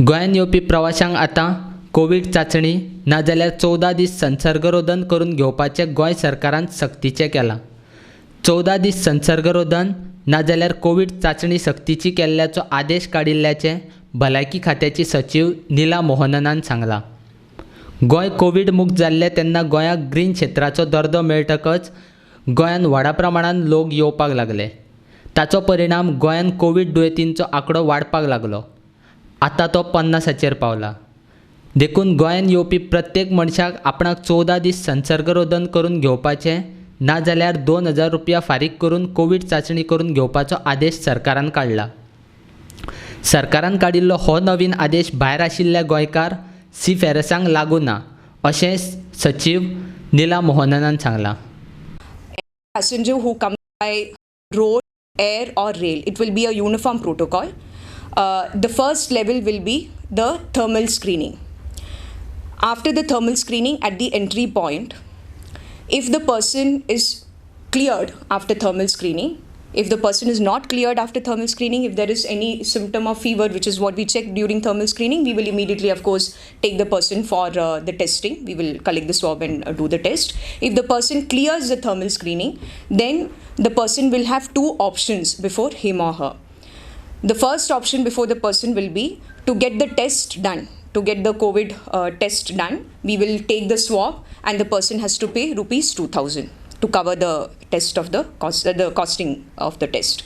गोंयान येवपी प्रवाशांक आतां कोवीड चाचणी नाजाल्यार 14 दीस संसर्गरोधन करून घेवपाचें गोंय सरकारान सक्तीचें केलां। 14 दीस संसर्गरोधन नाजाल्यार कोवीड चाचणी सक्तीची केल्ल्याचो आदेश काडिल्ल्याचें भलायकी खात्याची सचीव नीला मोहननान सांगलां। गोंय कोवीड मुक्त जाल्लें तेन्ना गोंयाक ग्रीन क्षेत्राचो दर्जो मेळटकच गोंयान व्हडा प्रमाणांत लोक येवपाक लागले। ताचो परिणाम गोंयान कोवीड दुयेंतींचो आंकडो वाडपाक लागलो। आतां तो 50चेर पावला। देखून गोंयान येवपी प्रत्येक मनशाक आपणाक 14 दीस संसर्गरोधन करून घेवपाचें नाजाल्यार 2000 रुपया फारीक करून कोवीड चाचणी करून घेवपाचो आदेश सरकारान काडला। सरकारान काडिल्लो हो नवीन आदेश भायर आशिल्ल्या गोंयकार शिफारसांक लागू ना, अशें सचीव नीला मोहननान सांगलां। Passenger who come by road, air or rail, it will be a uniform protocol. The first level will be the thermal screening. After the thermal screening at the entry point, if the person is cleared after thermal screening, if the person is not cleared after thermal screening, if there is any symptom of fever, which is what we check during thermal screening, we will immediately, of course, take the person for the testing. We will collect the swab and do the test. If the person clears the thermal screening, then the person will have two options before him or her. The first option before the person will be to get the test done. To get the COVID test done, we will take the swab and the person has to pay rupees 2000 to cover the test of the costing of the test.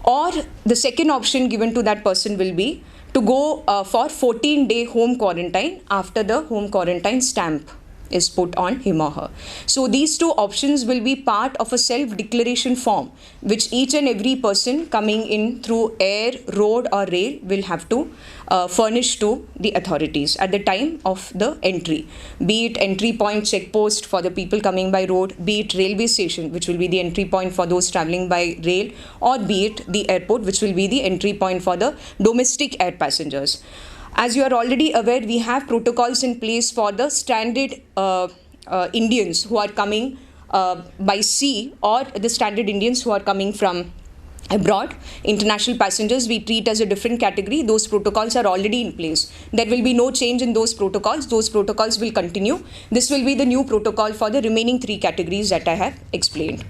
Or the second option given to that person will be to go for 14-day home quarantine after the home quarantine stamp is put on him or her. So these two options will be part of a self-declaration form which each and every person coming in through air, road or rail will have to furnish to the authorities at the time of the entry. Be it entry point check post for the people coming by road, be it railway station which will be the entry point for those travelling by rail, or be it the airport which will be the entry point for the domestic air passengers. As you are already aware, we have protocols in place for the stranded Indians who are coming by sea, or the stranded Indians who are coming from abroad. International passengers we treat as a different category. Those protocols are already in place. There will be no change in those protocols. Those protocols will continue. This will be the new protocol for the remaining three categories that I have explained.